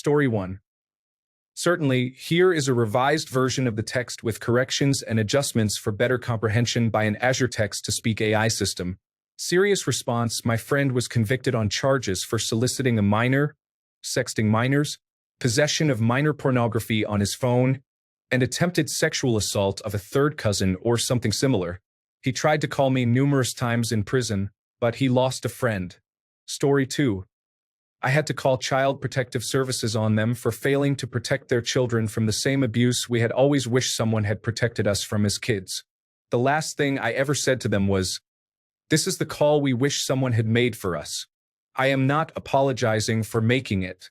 Story 1. Certainly, here is a revised version of the text with corrections and adjustments for better comprehension by an Azure text-to-speak AI system. Serious response: my friend was convicted on charges for soliciting a minor, sexting minors, possession of minor pornography on his phone, and attempted sexual assault of a third cousin or something similar. He tried to call me numerous times in prison, but he lost a friend. Story 2. I had to call Child Protective Services on them for failing to protect their children from the same abuse we had always wished someone had protected us from as kids. The last thing I ever said to them was, "This is the call we wish someone had made for us. I am not apologizing for making it."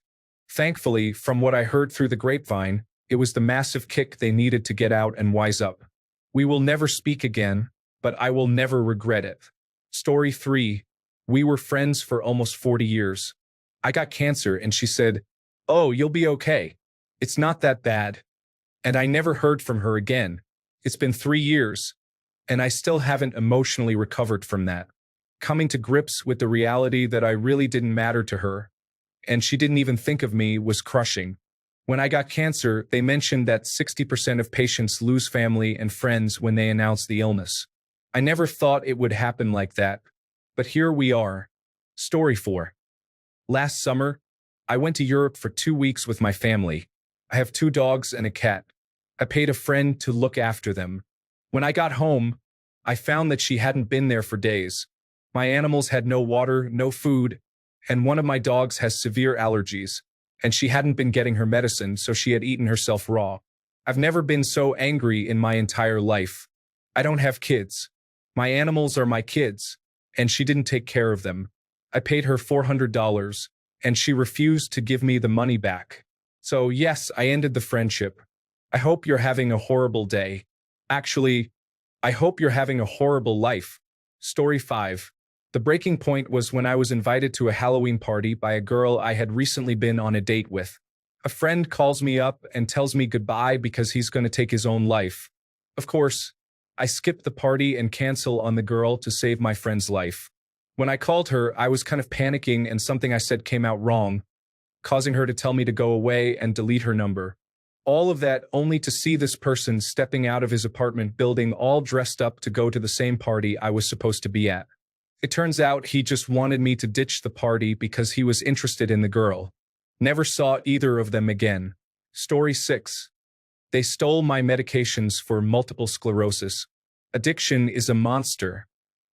Thankfully, from what I heard through the grapevine, it was the massive kick they needed to get out and wise up. We will never speak again, but I will never regret it. Story 3. We were friends for almost 40 years. I got cancer and she said, "Oh, you'll be okay. It's not that bad." And I never heard from her again. It's been 3 years, and I still haven't emotionally recovered from that. Coming to grips with the reality that I really didn't matter to her, and she didn't even think of me, was crushing. When I got cancer, they mentioned that 60% of patients lose family and friends when they announce the illness. I never thought it would happen like that, but here we are. Story 4. Last summer, I went to Europe for 2 weeks with my family. I have 2 dogs and a cat. I paid a friend to look after them. When I got home, I found that she hadn't been there for days. My animals had no water, no food, and one of my dogs has severe allergies, and she hadn't been getting her medicine, so she had eaten herself raw. I've never been so angry in my entire life. I don't have kids. My animals are my kids, and she didn't take care of them. I paid her $400, and she refused to give me the money back. So yes, I ended the friendship. I hope you're having a horrible day. Actually, I hope you're having a horrible life. Story 5. The breaking point was when I was invited to a Halloween party by a girl I had recently been on a date with. A friend calls me up and tells me goodbye because he's going to take his own life. Of course, I skipped the party and cancel on the girl to save my friend's life. When I called her, I was kind of panicking and something I said came out wrong, causing her to tell me to go away and delete her number. All of that only to see this person stepping out of his apartment building all dressed up to go to the same party I was supposed to be at. It turns out he just wanted me to ditch the party because he was interested in the girl. Never saw either of them again. Story 6. They stole my medications for multiple sclerosis. Addiction is a monster.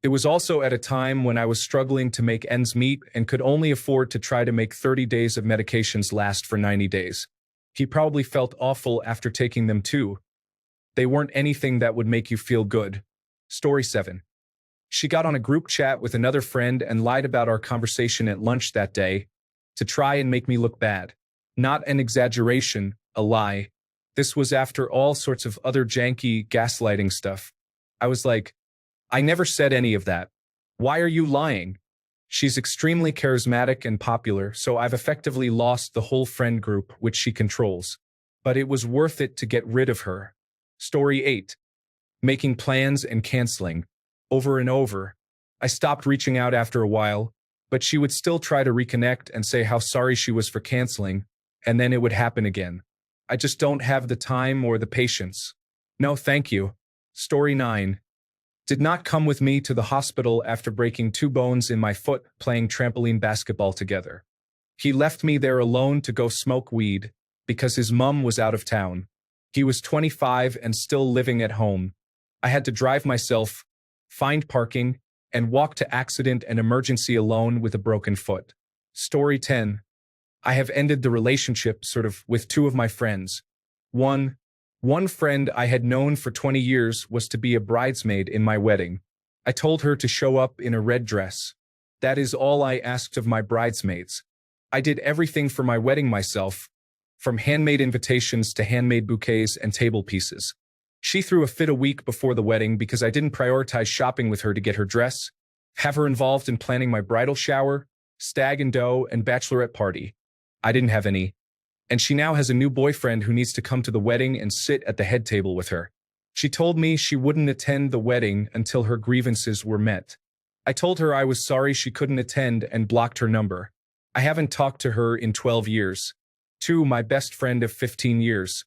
It was also at a time when I was struggling to make ends meet and could only afford to try to make 30 days of medications last for 90 days. He probably felt awful after taking them too. They weren't anything that would make you feel good. Story 7. She got on a group chat with another friend and lied about our conversation at lunch that day to try and make me look bad. Not an exaggeration, a lie. This was after all sorts of other janky gaslighting stuff. I was like, I never said any of that. Why are you lying? She's extremely charismatic and popular, so I've effectively lost the whole friend group which she controls. But it was worth it to get rid of her. Story 8. Making plans and canceling. Over and over. I stopped reaching out after a while, but she would still try to reconnect and say how sorry she was for canceling, and then it would happen again. I just don't have the time or the patience. No, thank you. Story 9. Did not come with me to the hospital after breaking 2 bones in my foot playing trampoline basketball together. He left me there alone to go smoke weed because his mum was out of town. He was 25 and still living at home. I had to drive myself, find parking, and walk to accident and emergency alone with a broken foot. Story 10. I have ended the relationship with 2 of my friends. One friend I had known for 20 years was to be a bridesmaid in my wedding. I told her to show up in a red dress. That is all I asked of my bridesmaids. I did everything for my wedding myself, from handmade invitations to handmade bouquets and table pieces. She threw a fit a week before the wedding because I didn't prioritize shopping with her to get her dress, have her involved in planning my bridal shower, stag and doe, and bachelorette party. I didn't have any. And she now has a new boyfriend who needs to come to the wedding and sit at the head table with her. She told me she wouldn't attend the wedding until her grievances were met. I told her I was sorry she couldn't attend and blocked her number. I haven't talked to her in 12 years. 2. My best friend of 15 years.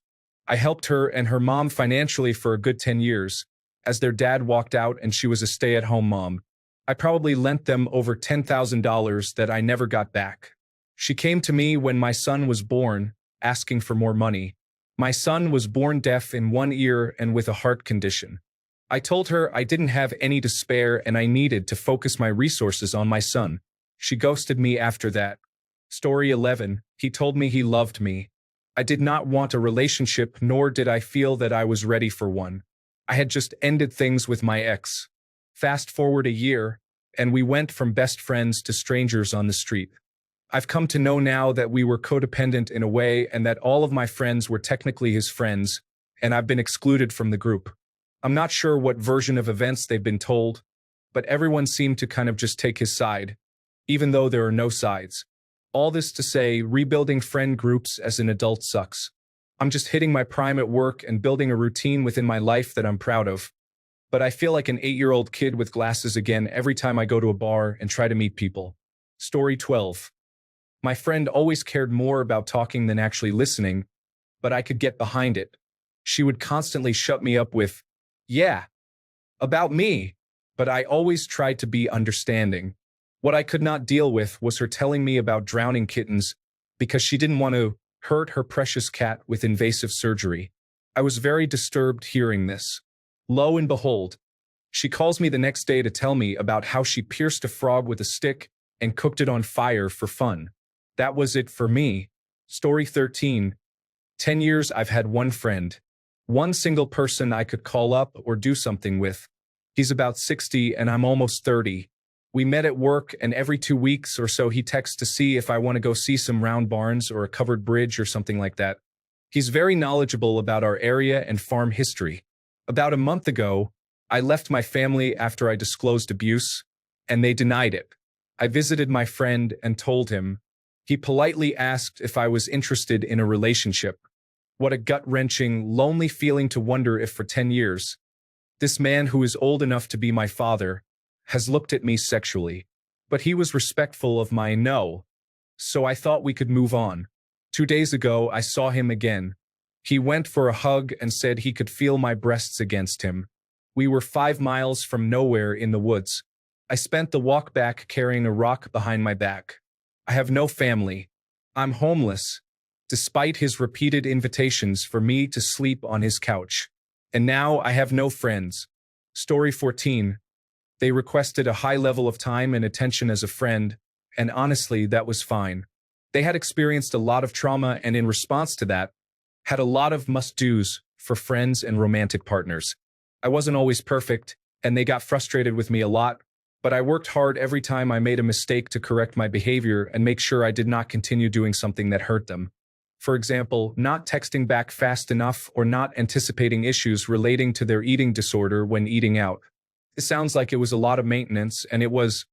I helped her and her mom financially for a good 10 years, as their dad walked out and she was a stay-at-home mom. I probably lent them over $10,000 that I never got back. She came to me when my son was born, asking for more money. My son was born deaf in one ear and with a heart condition. I told her I didn't have any to spare and I needed to focus my resources on my son. She ghosted me after that. Story 11. He told me he loved me. I did not want a relationship, nor did I feel that I was ready for one. I had just ended things with my ex. Fast forward a year, and we went from best friends to strangers on the street. I've come to know now that we were codependent in a way and that all of my friends were technically his friends, and I've been excluded from the group. I'm not sure what version of events they've been told, but everyone seemed to kind of just take his side, even though there are no sides. All this to say, rebuilding friend groups as an adult sucks. I'm just hitting my prime at work and building a routine within my life that I'm proud of. But I feel like an 8-year-old kid with glasses again every time I go to a bar and try to meet people. Story 12. My friend always cared more about talking than actually listening, but I could get behind it. She would constantly shut me up with, "Yeah, about me," but I always tried to be understanding. What I could not deal with was her telling me about drowning kittens because she didn't want to hurt her precious cat with invasive surgery. I was very disturbed hearing this. Lo and behold, she calls me the next day to tell me about how she pierced a frog with a stick and cooked it on fire for fun. That was it for me. Story 13. 10 years I've had one friend. One single person I could call up or do something with. He's about 60 and I'm almost 30. We met at work and every 2 weeks or so he texts to see if I want to go see some round barns or a covered bridge or something like that. He's very knowledgeable about our area and farm history. About a month ago, I left my family after I disclosed abuse, and they denied it. I visited my friend and told him. He politely asked if I was interested in a relationship. What a gut-wrenching, lonely feeling to wonder if for 10 years, this man who is old enough to be my father has looked at me sexually. But he was respectful of my no, so I thought we could move on. 2 days ago, I saw him again. He went for a hug and said he could feel my breasts against him. We were 5 miles from nowhere in the woods. I spent the walk back carrying a rock behind my back. I have no family. I'm homeless, despite his repeated invitations for me to sleep on his couch. And now I have no friends. Story 14. They requested a high level of time and attention as a friend, and honestly, that was fine. They had experienced a lot of trauma and in response to that, had a lot of must-dos for friends and romantic partners. I wasn't always perfect, and they got frustrated with me a lot, but I worked hard every time I made a mistake to correct my behavior and make sure I did not continue doing something that hurt them. For example, not texting back fast enough or not anticipating issues relating to their eating disorder when eating out. It sounds like it was a lot of maintenance, and it was,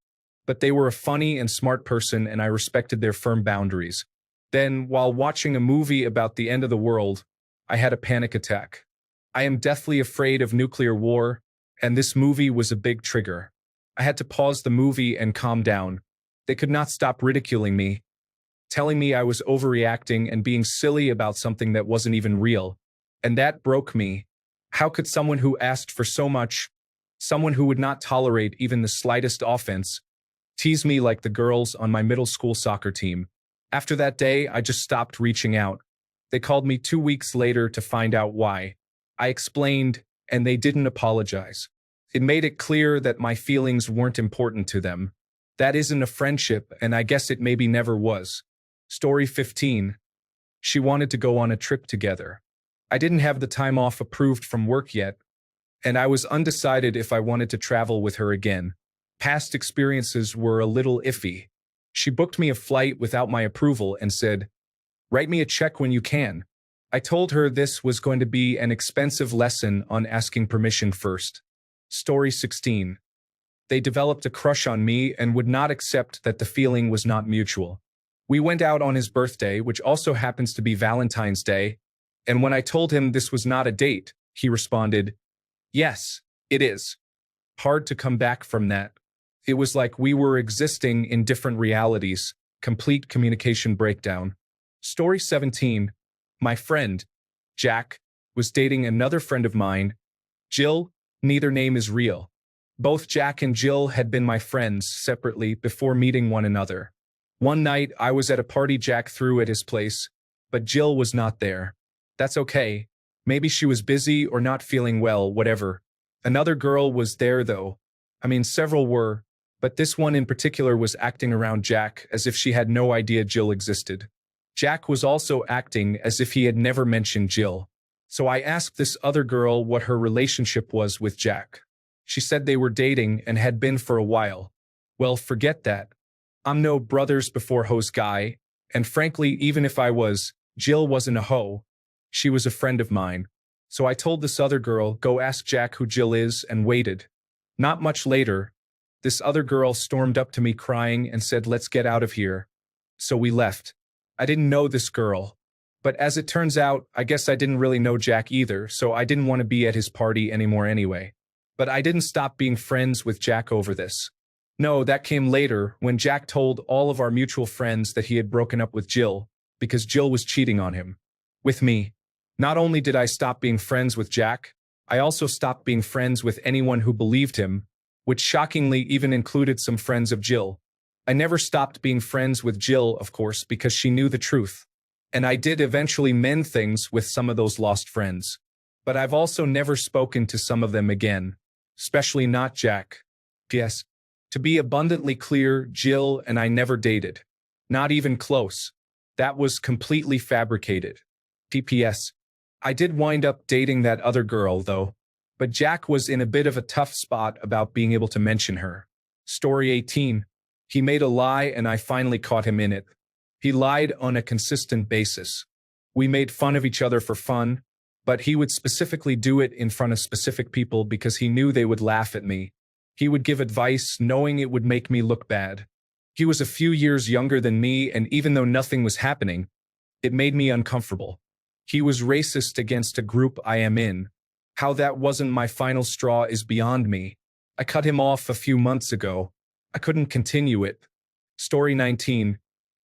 but they were a funny and smart person and I respected their firm boundaries. Then, while watching a movie about the end of the world, I had a panic attack. I am deathly afraid of nuclear war, and this movie was a big trigger. I had to pause the movie and calm down. They could not stop ridiculing me, telling me I was overreacting and being silly about something that wasn't even real. And that broke me. How could someone who asked for so much, someone who would not tolerate even the slightest offense, tease me like the girls on my middle school soccer team? After that day, I just stopped reaching out. They called me 2 weeks later to find out why. I explained, and they didn't apologize. It made it clear that my feelings weren't important to them. That isn't a friendship, and I guess it maybe never was. Story 15. She wanted to go on a trip together. I didn't have the time off approved from work yet, and I was undecided if I wanted to travel with her again. Past experiences were a little iffy. She booked me a flight without my approval and said, "Write me a check when you can." I told her this was going to be an expensive lesson on asking permission first. Story 16. They developed a crush on me and would not accept that the feeling was not mutual. We went out on his birthday, which also happens to be Valentine's Day, and when I told him this was not a date, he responded, "Yes, it is." Hard to come back from that. It was like we were existing in different realities. Complete communication breakdown. Story 17. My friend, Jack, was dating another friend of mine, Jill. Neither name is real. Both Jack and Jill had been my friends separately before meeting one another. One night, I was at a party Jack threw at his place, but Jill was not there. That's okay. Maybe she was busy or not feeling well, whatever. Another girl was there though. I mean, several were, but this one in particular was acting around Jack as if she had no idea Jill existed. Jack was also acting as if he had never mentioned Jill. So I asked this other girl what her relationship was with Jack. She said they were dating and had been for a while. Well, forget that. I'm no brothers before hoes guy, and frankly, even if I was, Jill wasn't a hoe. She was a friend of mine. So I told this other girl, go ask Jack who Jill is, and waited. Not much later, this other girl stormed up to me crying and said, let's get out of here. So we left. I didn't know this girl. But as it turns out, I guess I didn't really know Jack either, so I didn't want to be at his party anymore anyway. But I didn't stop being friends with Jack over this. No, that came later, when Jack told all of our mutual friends that he had broken up with Jill, because Jill was cheating on him. With me. Not only did I stop being friends with Jack, I also stopped being friends with anyone who believed him, which shockingly even included some friends of Jill. I never stopped being friends with Jill, of course, because she knew the truth. And I did eventually mend things with some of those lost friends. But I've also never spoken to some of them again, especially not Jack. P.S. To be abundantly clear, Jill and I never dated. Not even close. That was completely fabricated. P.P.S. I did wind up dating that other girl, though. But Jack was in a bit of a tough spot about being able to mention her. Story 18. He made a lie and I finally caught him in it. He lied on a consistent basis. We made fun of each other for fun, but he would specifically do it in front of specific people because he knew they would laugh at me. He would give advice knowing it would make me look bad. He was a few years younger than me, and even though nothing was happening, it made me uncomfortable. He was racist against a group I am in. How that wasn't my final straw is beyond me. I cut him off a few months ago. I couldn't continue it. Story 19.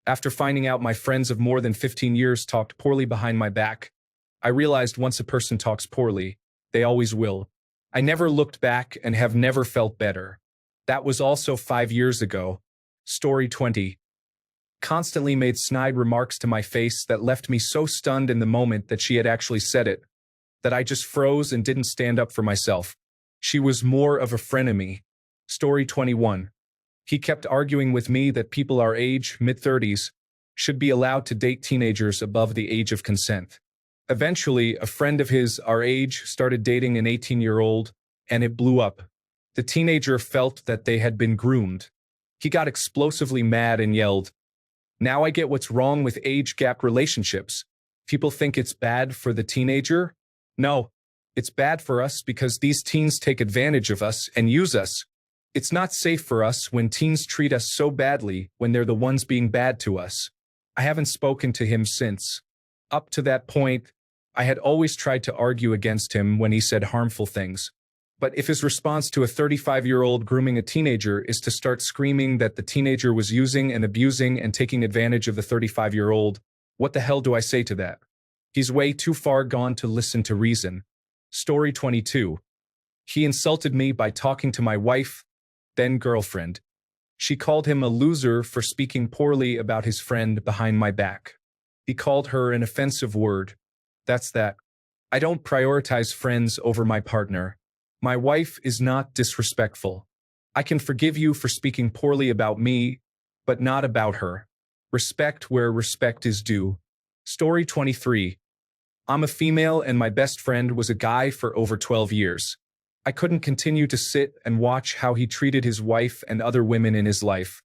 After finding out my friends of more than 15 years talked poorly behind my back, I realized once a person talks poorly, they always will. I never looked back and have never felt better. That was also 5 years ago. Story 20. Constantly made snide remarks to my face that left me so stunned in the moment that she had actually said it, that I just froze and didn't stand up for myself. She was more of a frenemy. Story 21. He kept arguing with me that people our age, mid-30s, should be allowed to date teenagers above the age of consent. Eventually, a friend of his our age started dating an 18-year-old, and it blew up. The teenager felt that they had been groomed. He got explosively mad and yelled, "Now I get what's wrong with age gap relationships. People think it's bad for the teenager? No, it's bad for us because these teens take advantage of us and use us. It's not safe for us when teens treat us so badly when they're the ones being bad to us." I haven't spoken to him since. Up to that point, I had always tried to argue against him when he said harmful things. But if his response to a 35-year-old grooming a teenager is to start screaming that the teenager was using and abusing and taking advantage of the 35-year-old, what the hell do I say to that? He's way too far gone to listen to reason. Story 22. He insulted me by talking to my wife, then girlfriend. She called him a loser for speaking poorly about his friend behind my back. He called her an offensive word. That's that. I don't prioritize friends over my partner. My wife is not disrespectful. I can forgive you for speaking poorly about me, but not about her. Respect where respect is due. Story 23. I'm a female and my best friend was a guy for over 12 years. I couldn't continue to sit and watch how he treated his wife and other women in his life.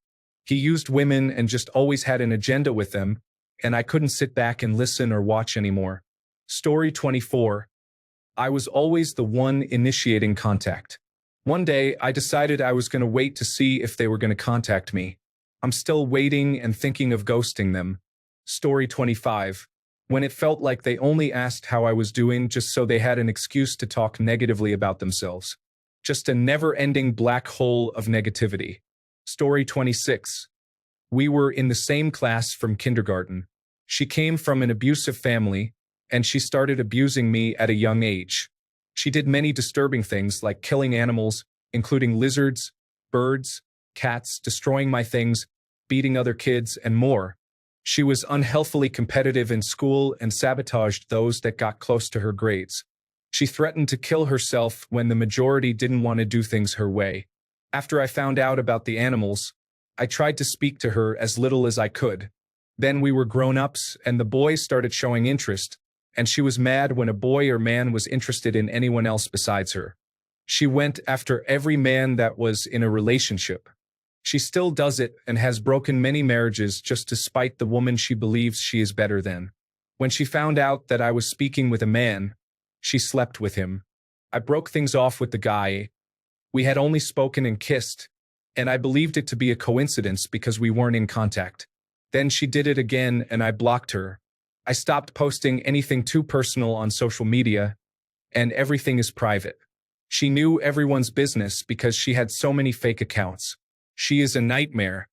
He used women and just always had an agenda with them, and I couldn't sit back and listen or watch anymore. Story 24. I was always the one initiating contact. One day, I decided I was going to wait to see if they were going to contact me. I'm still waiting and thinking of ghosting them. Story 25. When it felt like they only asked how I was doing just so they had an excuse to talk negatively about themselves. Just a never-ending black hole of negativity. Story 26. We were in the same class from kindergarten. She came from an abusive family, and she started abusing me at a young age. She did many disturbing things like killing animals, including lizards, birds, cats, destroying my things, beating other kids, and more. She was unhealthily competitive in school and sabotaged those that got close to her grades. She threatened to kill herself when the majority didn't want to do things her way. After I found out about the animals, I tried to speak to her as little as I could. Then we were grown-ups, and the boys started showing interest, and she was mad when a boy or man was interested in anyone else besides her. She went after every man that was in a relationship. She still does it and has broken many marriages just to spite the woman she believes she is better than. When she found out that I was speaking with a man, she slept with him. I broke things off with the guy. We had only spoken and kissed, and I believed it to be a coincidence because we weren't in contact. Then she did it again and I blocked her. I stopped posting anything too personal on social media, and everything is private. She knew everyone's business because she had so many fake accounts. She is a nightmare.